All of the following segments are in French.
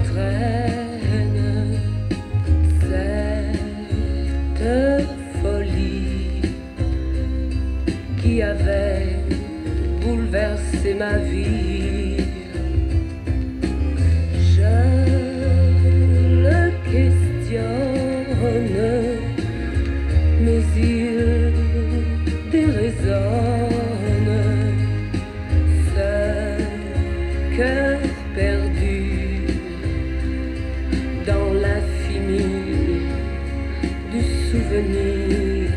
m'entraîne cette folie qui avait bouleversé ma vie. Je le questionne, mais il déraisonne. Seul cœur perdu dans l'infini du souvenir.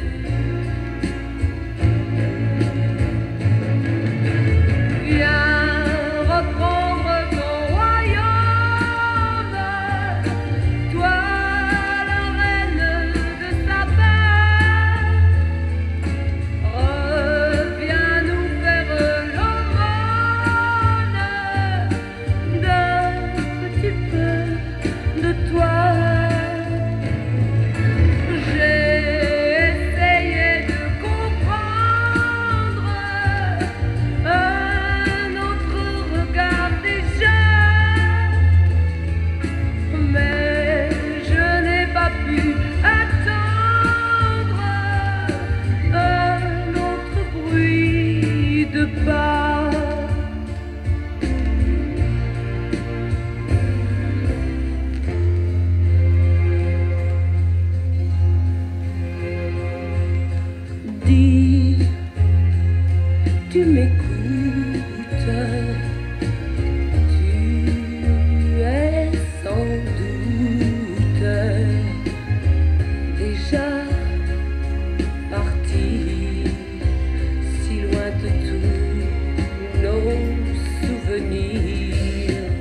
Viens reprendre ton royaume, toi la reine de Saba. Reviens nous faire l'aumône d'un petit peu de toi. J'ai essayé de comprendre un autre regard déjà, mais je n'ai pas pu attendre un autre bruit de pas. Dis, tu m'écoutes, tu es sans doute déjà parti si loin de tous nos souvenirs.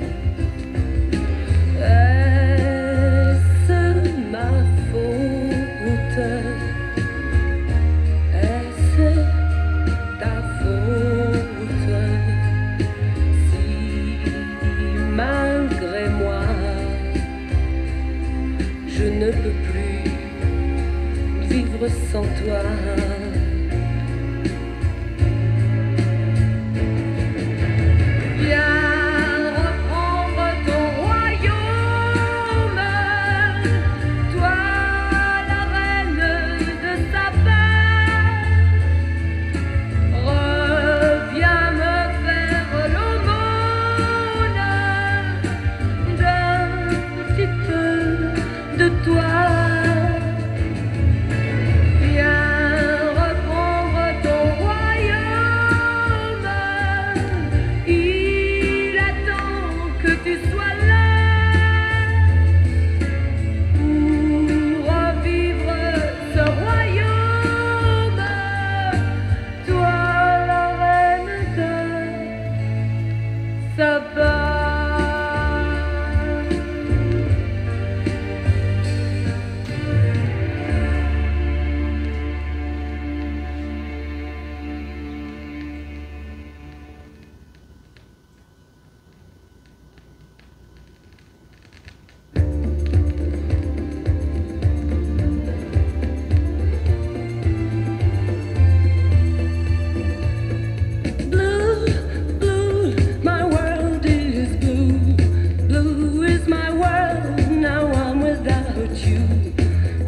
Est-ce ma faute? Est-ce ta faute si malgré moi je ne peux plus vivre sans toi? Viens reprendre ton royaume, toi la reine de Saba. Reviens me faire l'aumône d'un petit peu de toi. Viens reprendre ton royaume, il attend que tu sois là pour revivre ce royaume, toi la reine de Saba. Blue, blue, my world is blue. Blue is my world, now I'm without you.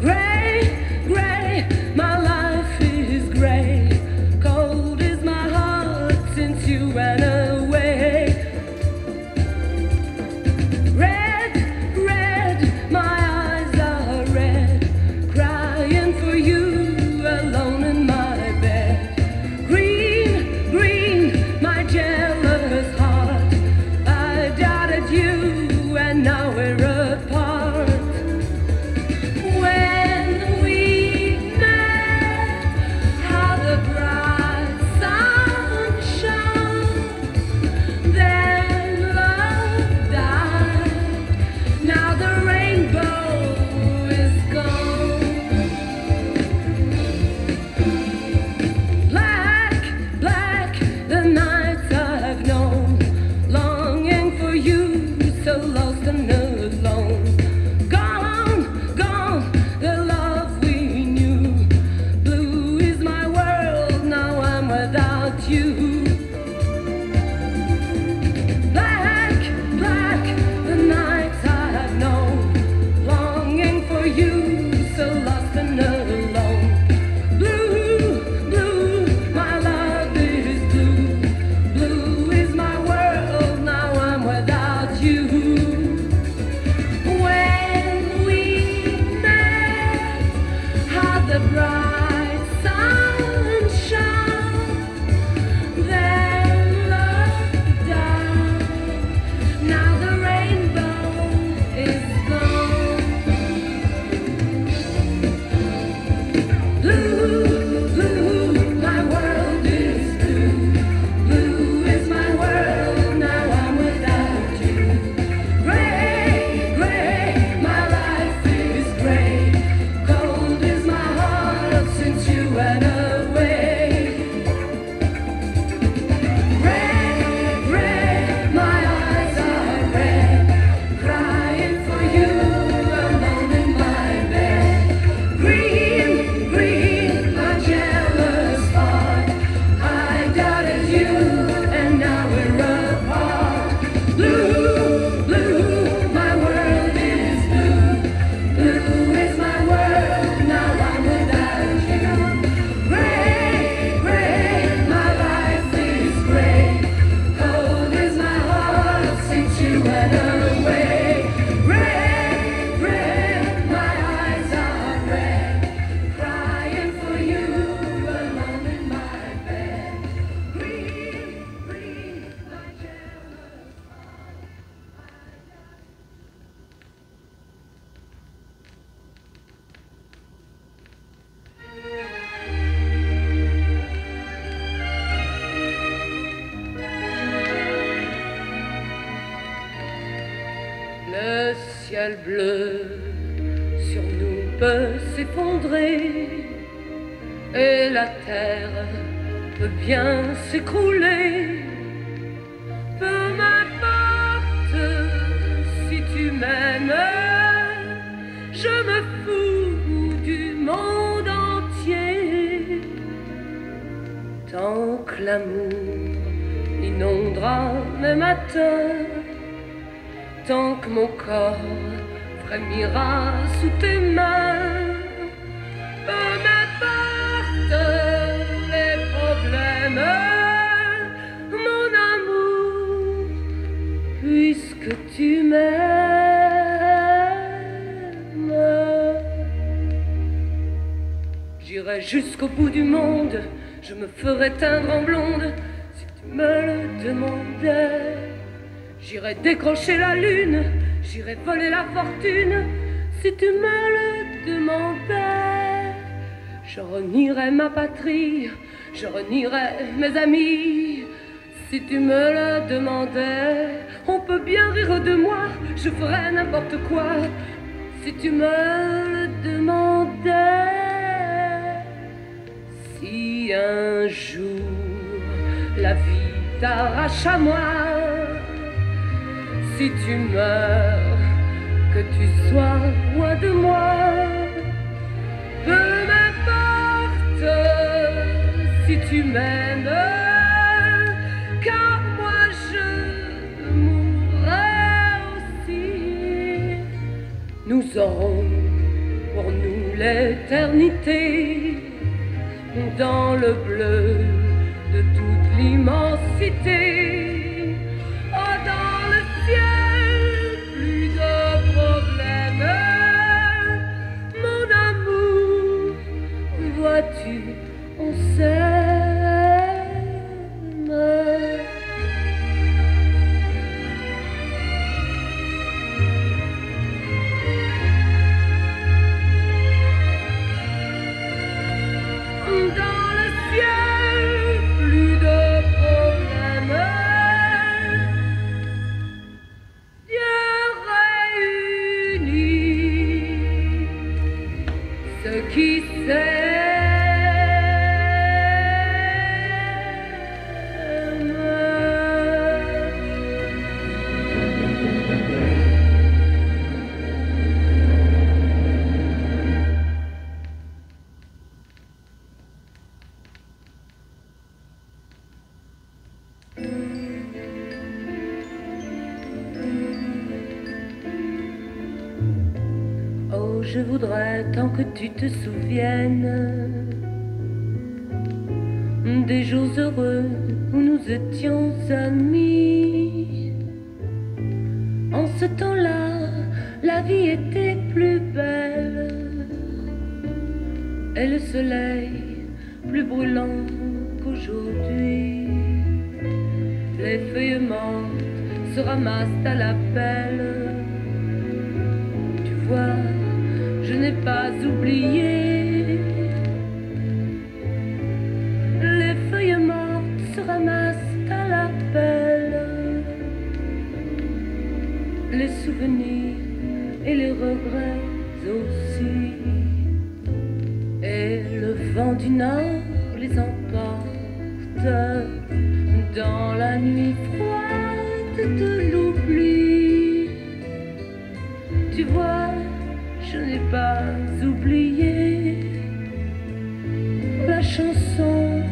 Gray, gray, my life is gray. Cold is my heart since you ran away. Red, red, my eyes are red, crying for you alone in my bed. Green, green, my jealous heart, I doubted you and now we're apart. When we met, how the bright sun shone, then love died, now the rainbow is gone. Black, black, the nights I've known, longing for you, so lost and alone. Gone, gone, the love we knew. Blue is my world, now I'm without you. Black, black, the nights Le ciel bleu sur nous peut s'effondrer et la terre peut bien s'écrouler. Peu m'importe si tu m'aimes, je me fous du monde entier. Tant que l'amour inondera mes matins, tant que mon corps frémira sous tes mains, peu m'importe les problèmes, mon amour, puisque tu m'aimes. J'irai jusqu'au bout du monde, je me ferai teindre en blonde si tu me le demandais. J'irai décrocher la lune, j'irai voler la fortune si tu me le demandais. Je renierai ma patrie, je renierai mes amis si tu me le demandais. On peut bien rire de moi, je ferai n'importe quoi si tu me le demandais. Si un jour la vie t'arrache à moi, si tu meurs, que tu sois loin de moi, peu m'importe si tu m'aimes, car moi je mourrai aussi. Nous aurons pour nous l'éternité dans le bleu de toute l'immensité. Oh, dans le ciel, plus de problèmes, mon amour, vois-tu, on s'aime. Dans le ciel, plus de problèmes, Dieu réunit ceux qui s'aiment. Oh, je voudrais tant que tu te souviennes des jours heureux où nous étions amis. En ce temps-là, la vie était plus belle et le soleil plus brûlant qu'aujourd'hui. Les feuilles mortes se ramassent à la pelle. Tu vois, je n'ai pas oublié. Les feuilles mortes se ramassent à la pelle. Les souvenirs et les regrets aussi. Et le vent du nord les emporte dans la nuit froide de l'oubli. Tu vois, je n'ai pas oublié la chanson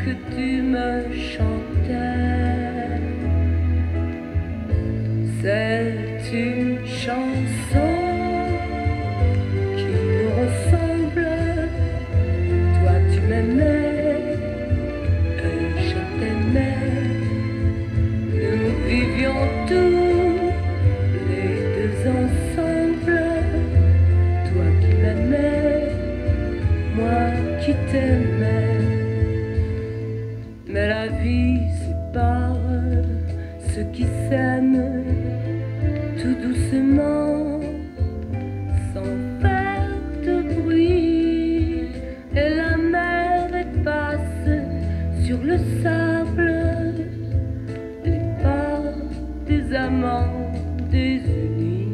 que tu me chantais. C'est une chanson qui nous ressemble. Toi tu m'aimais et je t'aimais. Nous vivions tous les deux ensemble. Toi qui m'aimais, moi qui t'aimais. Mais la vie sépare ceux qui s'aiment tout doucement, sans faire de bruit. Et la mer efface sur le sable les pas des amants désunis.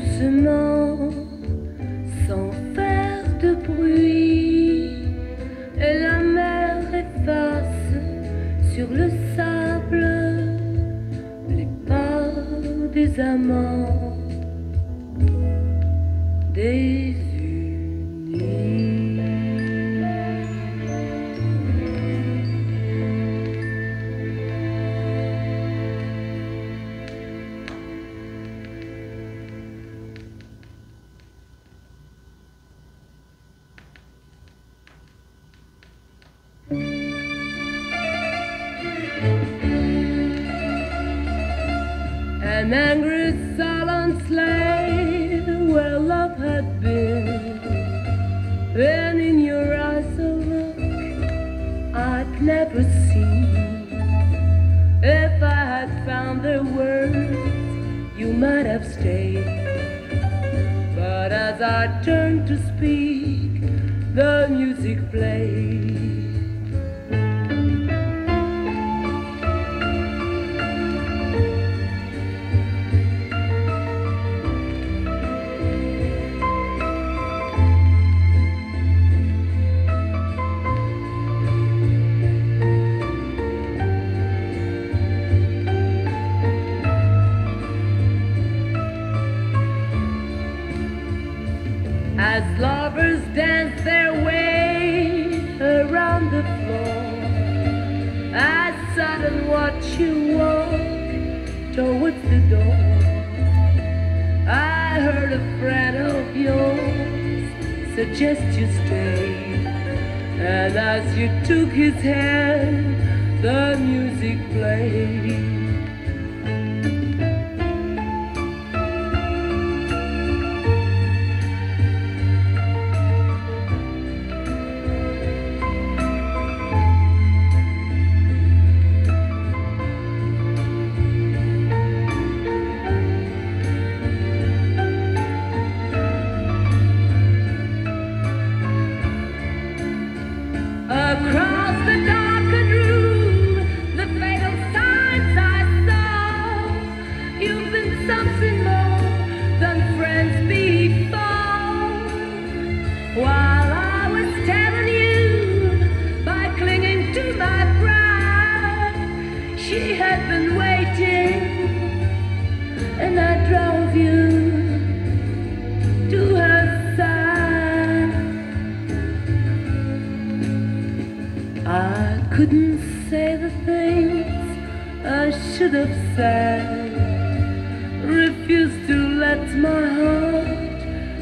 doucement, sans faire de bruit, et la mer efface sur le sable les pas des amants désunis. An angry sullen slave where love had been, and in your eyes a look I'd never seen. If I had found the words, you might have stayed. But as I turned to speak, the music played. As lovers dance their way around the floor, I sat and watched you walk towards the door. I heard a friend of yours suggest you stay, and as you took his hand, the music played. Across the darkened room, the fatal signs I saw. You've been something more than friends before. While I was telling you by clinging to my pride, she had been waiting, and I drove you to her side. I couldn't say the things I should have said, refused to let my heart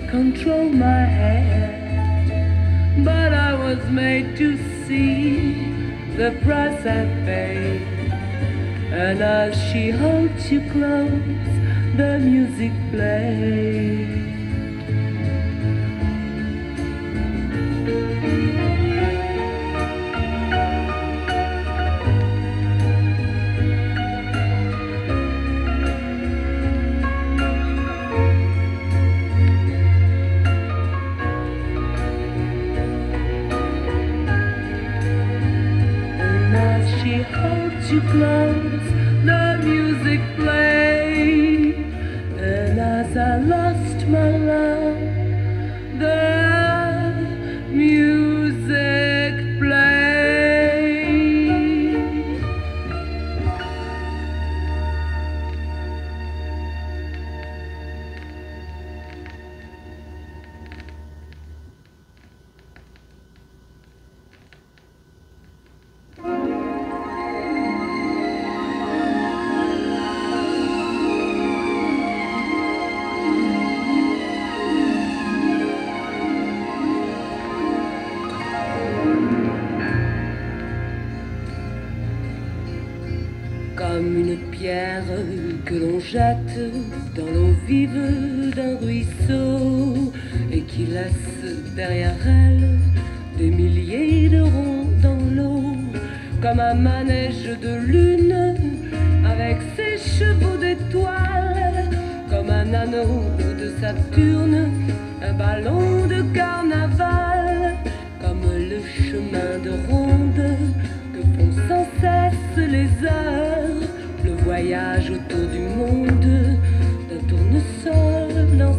control my head. But I was made to see the price I paid, and as she holds you close, the music plays. She holds you close, the music played, and as I lost my love, the music played. Comme une pierre que l'on jette dans l'eau vive d'un ruisseau et qui laisse derrière elle des milliers de ronds dans l'eau, comme un manège de lune avec ses chevaux d'étoiles, comme un anneau de Saturne, un ballon de carnaval, comme le chemin de ronde que font sans cesse les heures, le voyage autour du monde d'un tournesol dans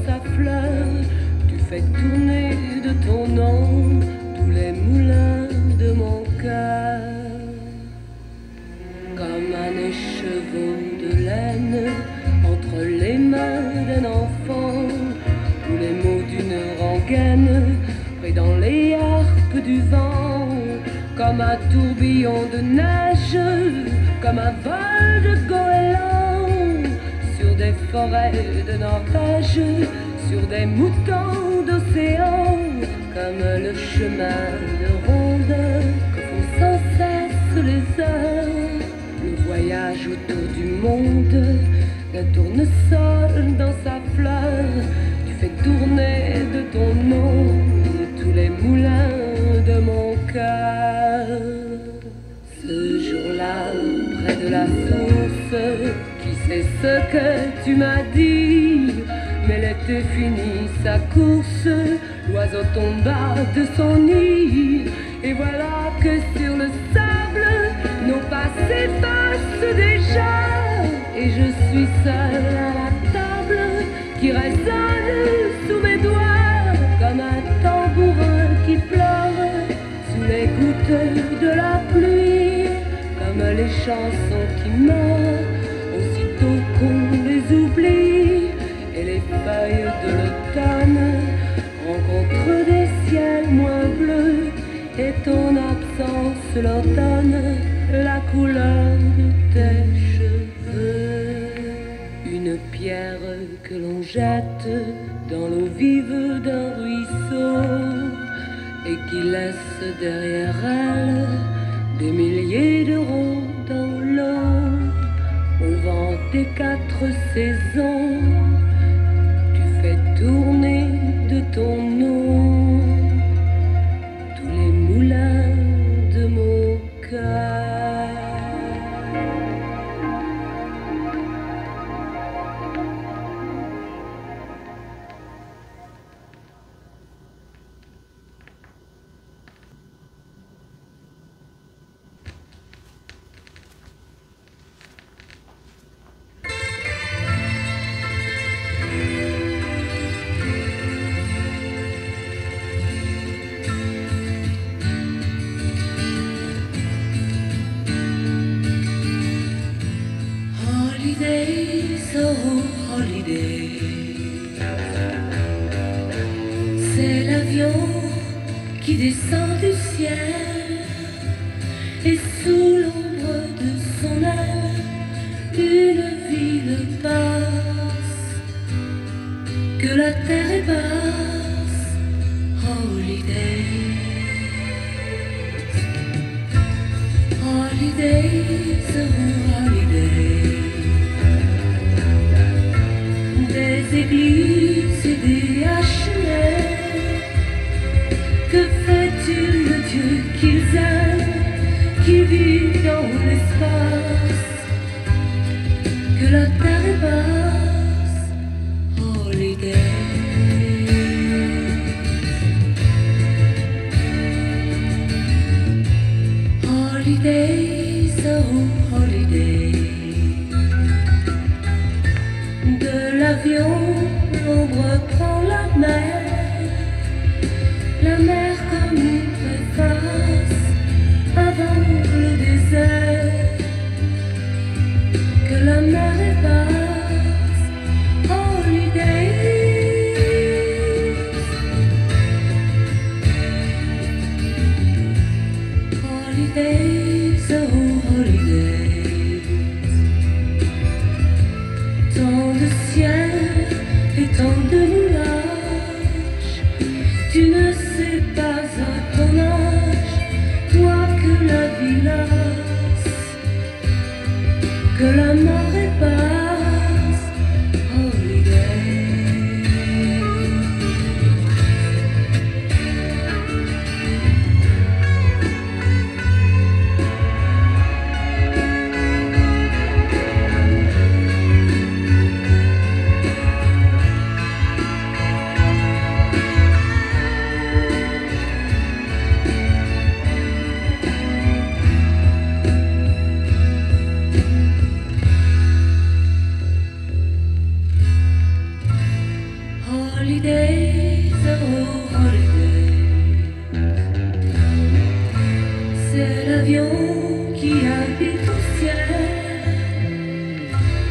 fais tourner de ton nom tous les moulins de mon cœur. Comme un écheveau de laine entre les mains d'un enfant, ou les mots d'une rengaine pris dans les harpes du vent. Comme un tourbillon de neige, comme un vol de goéland sur des forêts de Norvège, sur des moutons d'océan, comme le chemin de ronde que font sans cesse les heures. Le voyage autour du monde d'un tournesol dans sa fleur, tu fais tourner de ton nom tous les moulins de mon cœur. Ce jour-là, près de la source, qui sait ce que tu m'as dit? Mais l'été finit sa course, l'oiseau tomba de son nid. Et voilà que sur le sable, nos pas s'effacent déjà. Et je suis seule à la table qui résonne sous mes doigts comme un tambourin qui pleure sous les gouttes de la pluie, comme les chansons qui meurent aussitôt qu'on les oublie. Et les feuilles de l'automne rencontrent des ciels moins bleus, et ton absence leur donne la couleur de tes cheveux. Une pierre que l'on jette dans l'eau vive d'un ruisseau et qui laisse derrière elle des milliers d'euros dans l'eau. Au vent des quatre saisons, tu fais tourner de ton nom tous les moulins de mon cœur. Holidays, oh holidays, c'est l'avion qui descend du ciel et sous l'ombre de son aile, une ville passe, que la terre est basse. Holidays, holidays, oh holidays. Des églises et des HLM, que fait-il le Dieu qu'ils aiment, qui vit dans l'espace, que la terre est basse. Holidays, holidays, oh holidays. De l'avion, l'ombre prend la mer comme une préface avant le désert, que la mer est basse. Holidays, holidays, oh holidays. Tant de ciel et tant de nuages, tu ne sais pas à ton âge, toi que la vie lasse, que la marée passe. Holidays, holidays, C'est l'avion qui habite au ciel.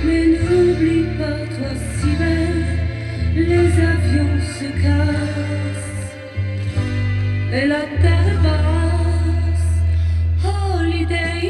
Mais n'oublie pas, toi si belle, les avions se cassent et la terre est basse. Holiday.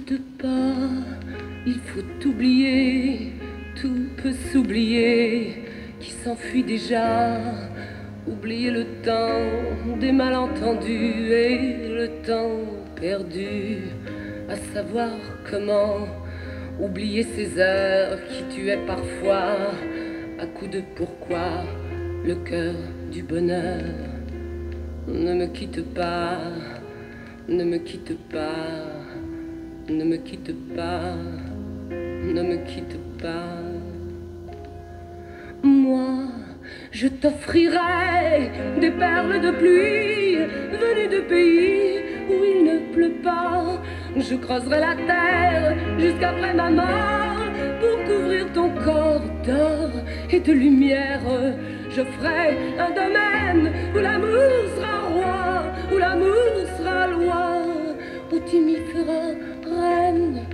quitte pas, il faut oublier, tout peut s'oublier, qui s'enfuit déjà. Oublier le temps des malentendus et le temps perdu, à savoir comment oublier ces heures qui tuaient parfois, à coups de pourquoi, le cœur du bonheur. Ne me quitte pas, ne me quitte pas, ne me quitte pas, ne me quitte pas. Moi, je t'offrirai des perles de pluie venues de pays où il ne pleut pas. Je creuserai la terre jusqu'après ma mort pour couvrir ton corps d'or et de lumière. Je ferai un domaine où l'amour sera roi, où l'amour sera loi, où tu m'y feras reine.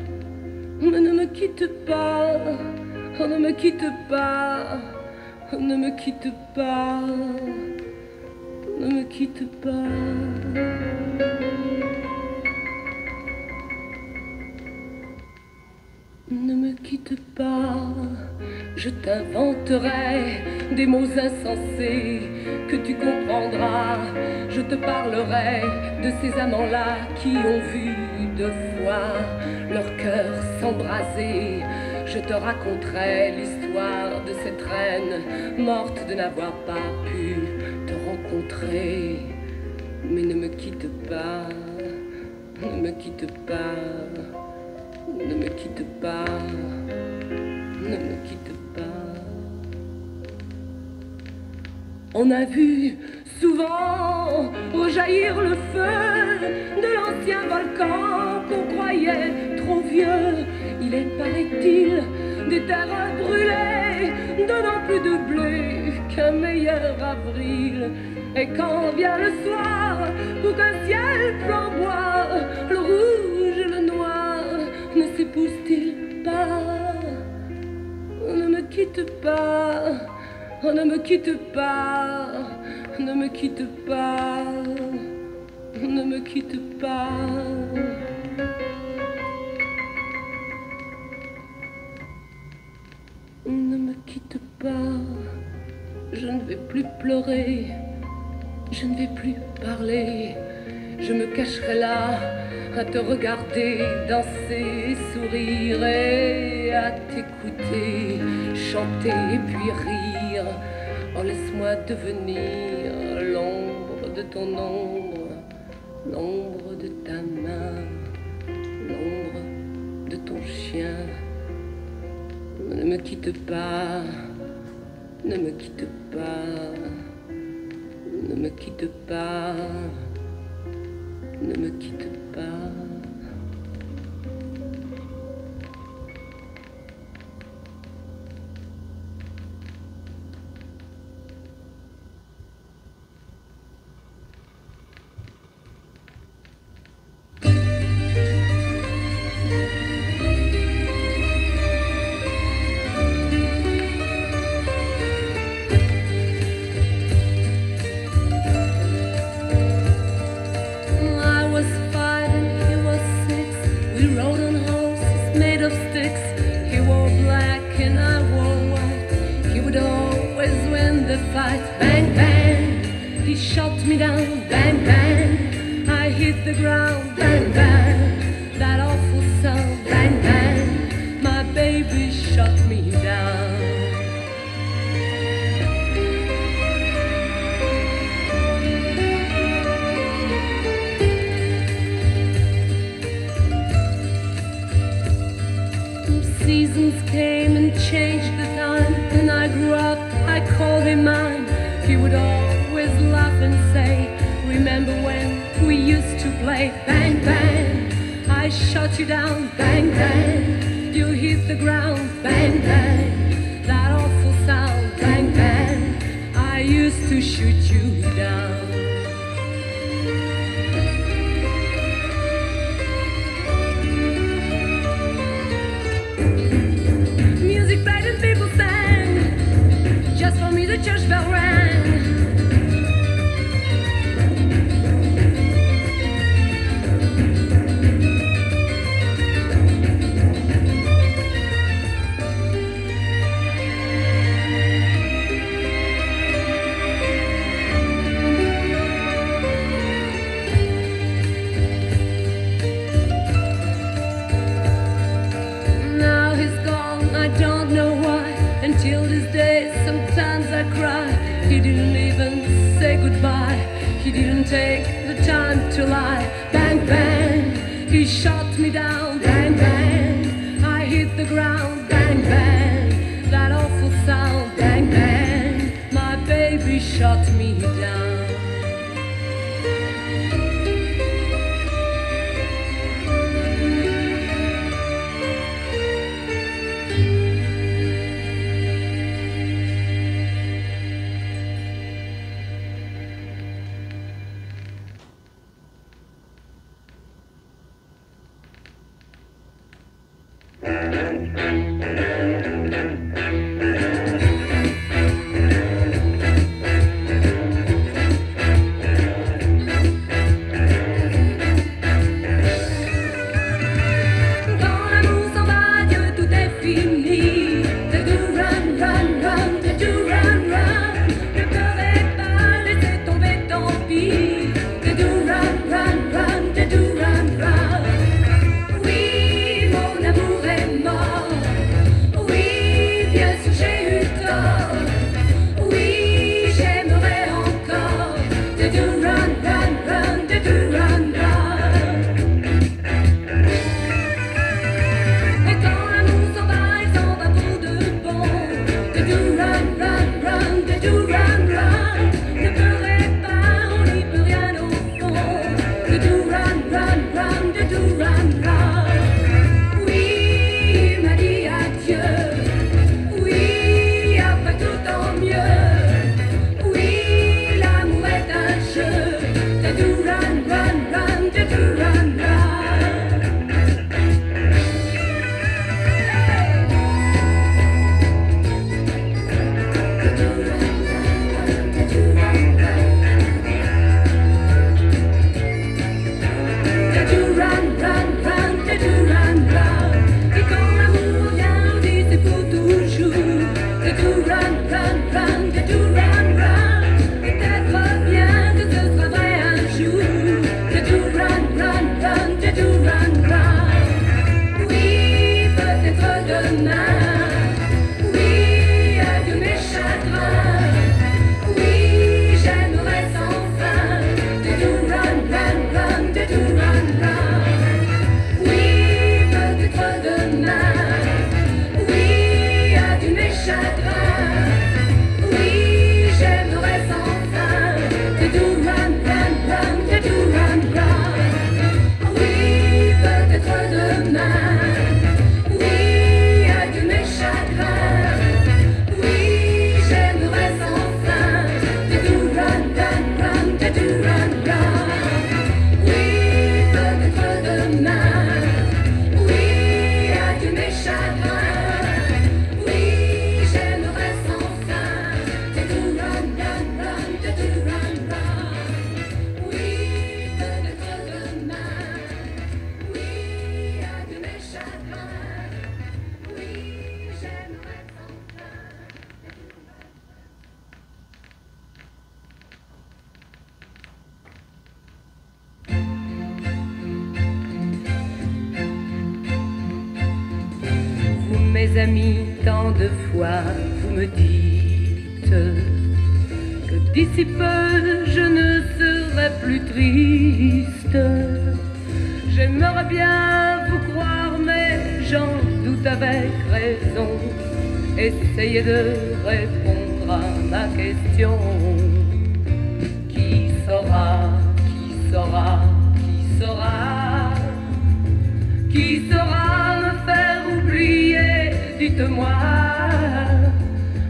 Mais ne me quitte pas, oh, ne me quitte pas. Ne me quitte pas, ne me quitte pas. Ne me quitte pas, je t'inventerai des mots insensés que tu comprendras. Je te parlerai de ces amants-là qui ont vu deux fois leur cœur s'embraser. Je te raconterai l'histoire de cette reine morte de n'avoir pas pu te rencontrer. Mais ne me quitte pas, ne me quitte pas, ne me quitte pas, ne me quitte pas. On a vu souvent rejaillir le feu de l'ancien volcan qu'on croyait trop vieux. Il est, paraît-il, des terres brûlées, donnant plus de blé qu'un meilleur avril. Et quand vient le soir, pour qu'un ciel flamboie, le rouge et le noir ne s'épousent-ils pas? Ne me quitte pas, oh, ne me quitte pas, ne me quitte pas, ne me quitte pas. Ne me quitte pas, je ne vais plus pleurer, je ne vais plus parler, je me cacherai là à te regarder danser, sourire et à t'écouter, chanter et puis rire. Oh, laisse-moi devenir l'ombre de ton ombre, l'ombre de ta main, l'ombre de ton chien. Ne me quitte pas, ne me quitte pas, ne me quitte pas, ne me quitte pas. Bang, bang, he shot me down. Bang, bang, I hit the ground. Bang, bang, that awful sound. Bang, bang, my baby shot me down. Seasons came and changed the time, and I grew up, I called him mine. He would always laugh and say, remember when we used to play? Bang, bang, I shot you down. Bang, bang, you hit the ground. Bang, bang, that awful sound. Bang, bang, I used to shoot you down. Music played and people sang, just for me the church bell rang. till this day, sometimes I cry. He didn't even say goodbye. He didn't take the time to lie. Bang, bang, he shot me down. Bang, bang, I hit the ground. Bang, bang, that awful sound. Bang, bang, my baby shot me down. Mes amis, tant de fois vous me dites que d'ici peu je ne serai plus triste. J'aimerais bien vous croire, mais j'en doute avec raison. Essayez de répondre à ma question. Qui saura, qui saura, qui saura, qui saura me faire oublier? Dites-moi,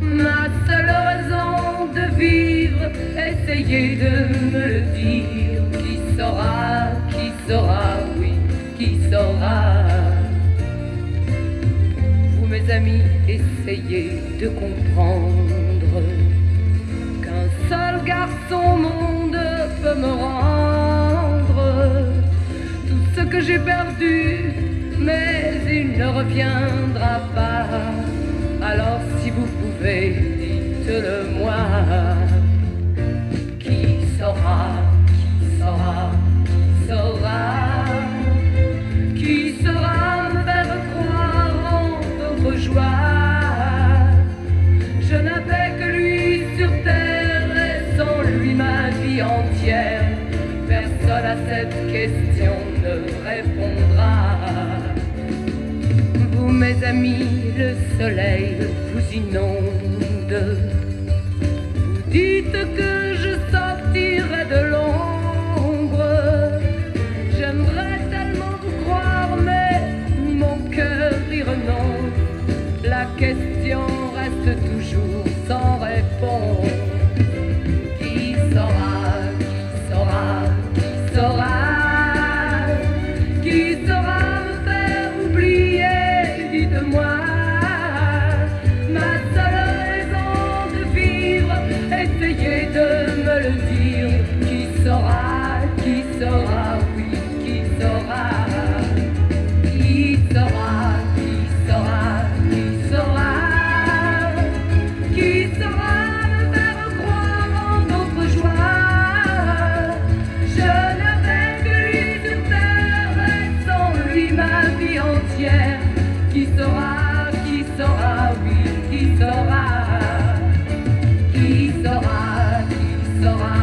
ma seule raison de vivre, essayez de me le dire. Qui saura, oui, qui saura? Vous mes amis, essayez de comprendre qu'un seul garçon au monde peut me rendre tout ce que j'ai perdu, mais il ne reviendra pas. Alors si vous pouvez, dites-le moi. Qui saura, qui saura, qui saura, qui saura me faire croire en d'autres joies? mes amis, le soleil vous inonde. Vous dites que je sortirai de l'ombre. J'aimerais tellement vous croire, mais mon cœur y renonce. La question reste toujours sans réponse. Qui saura, qui saura, qui saura, qui saura me faire oublier, dites-moi. Ma seule raison de vivre, essayez de me le dire. Qui saura, oui, qui saura, qui saura, qui saura, qui saura, qui saura me faire croire en d'autres joies. Je n'avais que lui sur terre et sans lui ma vie entière. Qui saura, oui, qui saura, qui saura, qui saura.